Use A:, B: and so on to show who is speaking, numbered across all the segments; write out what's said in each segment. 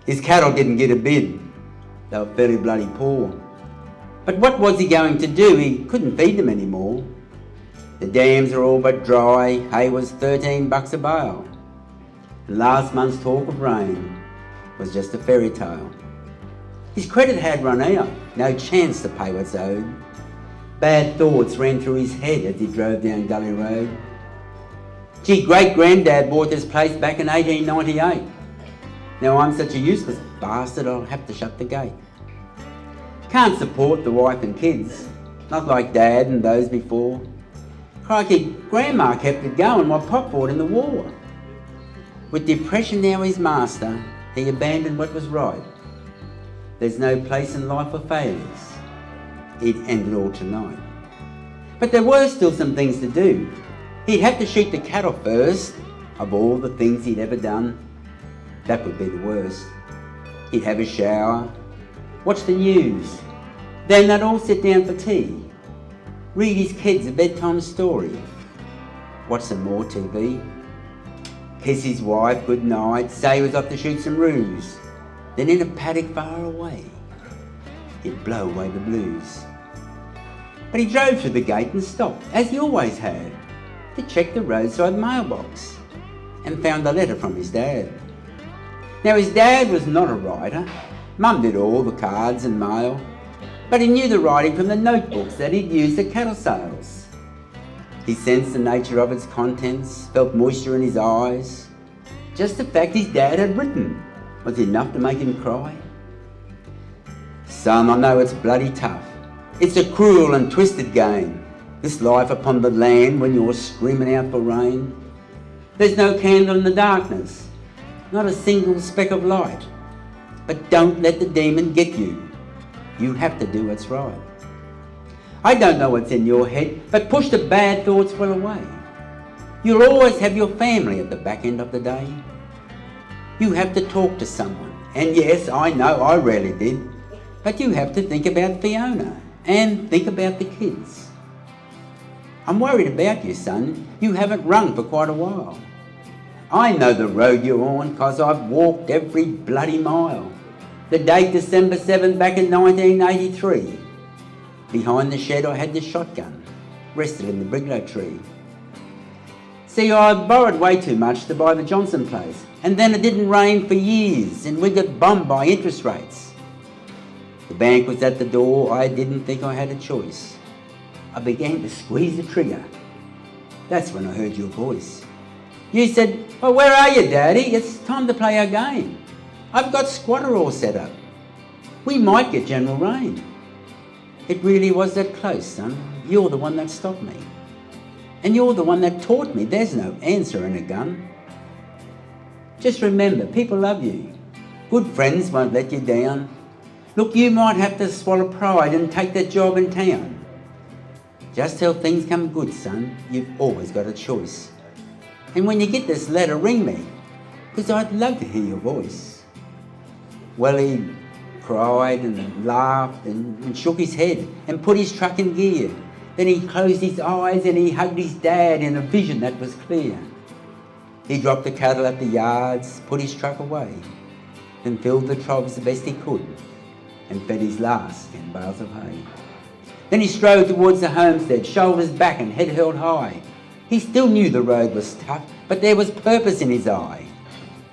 A: His cattle didn't get a bid. They were fairly bloody poor. But what was he going to do? He couldn't feed them anymore. The dams were all but dry. Hay was $13 a bale. And last month's talk of rain was just a fairy tale. His credit had run out, no chance to pay what's owed. Bad thoughts ran through his head as he drove down Gully Road. Gee, great-granddad bought this place back in 1898. Now I'm such a useless bastard, I'll have to shut the gate. Can't support the wife and kids, not like Dad and those before. Crikey, Grandma kept it going while Pop fought in the war. With depression now his master, he abandoned what was right. There's no place in life for failures. He'd end it all tonight. But there were still some things to do. He'd have to shoot the cattle first. Of all the things he'd ever done, that would be the worst. He'd have a shower, watch the news, then they'd all sit down for tea, read his kids a bedtime story, watch some more TV, kiss his wife goodnight, say he was off to shoot some roos, then in a paddock far away, he'd blow away the blues. But he drove through the gate and stopped, as he always had, to check the roadside mailbox, and found a letter from his dad. Now his dad was not a writer. Mum did all the cards and mail, but he knew the writing from the notebooks that he'd used at cattle sales. He sensed the nature of its contents, felt moisture in his eyes. Just the fact his dad had written was enough to make him cry. Son, I know it's bloody tough. It's a cruel and twisted game, this life upon the land when you're screaming out for rain. There's no candle in the darkness, not a single speck of light. But don't let the demon get you. You have to do what's right. I don't know what's in your head, but push the bad thoughts well away. You'll always have your family at the back end of the day. You have to talk to someone, and yes, I know I rarely did, but you have to think about Fiona and think about the kids. I'm worried about you, son. You haven't rung for quite a while. I know the road you're on, 'cause I've walked every bloody mile. The date December 7th back in 1983. Behind the shed I had the shotgun, rested in the brigalow tree. See, I borrowed way too much to buy the Johnson place, and then it didn't rain for years, and we got bombed by interest rates. The bank was at the door, I didn't think I had a choice. I began to squeeze the trigger. That's when I heard your voice. You said, "Oh, where are you, Daddy? It's time to play our game. I've got squatter all set up. We might get general rain." It really was that close, son. You're the one that stopped me. And you're the one that taught me there's no answer in a gun. Just remember, people love you. Good friends won't let you down. Look, you might have to swallow pride and take that job in town. Just till things come good, son, you've always got a choice. And when you get this letter, ring me, 'cause I'd love to hear your voice. Well, he cried and laughed and shook his head and put his truck in gear. Then he closed his eyes and he hugged his dad in a vision that was clear. He dropped the cattle at the yards, put his truck away, then filled the troughs the best he could and fed his last 10 bales of hay. Then he strode towards the homestead, shoulders back and head held high. He still knew the road was tough, but there was purpose in his eye.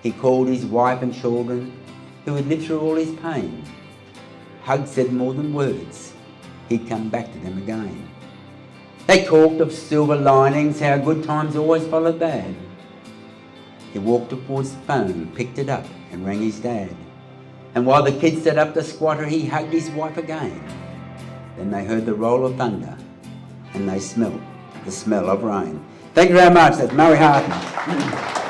A: He called his wife and children, who had lived through all his pain. Hugs said more than words. He'd come back to them again. They talked of silver linings, how good times always followed bad. He walked towards the phone, picked it up and rang his dad. And while the kids set up the squatter, he hugged his wife again. Then they heard the roll of thunder and they smelt the smell of rain. Thank you very much. That's Murray Harton.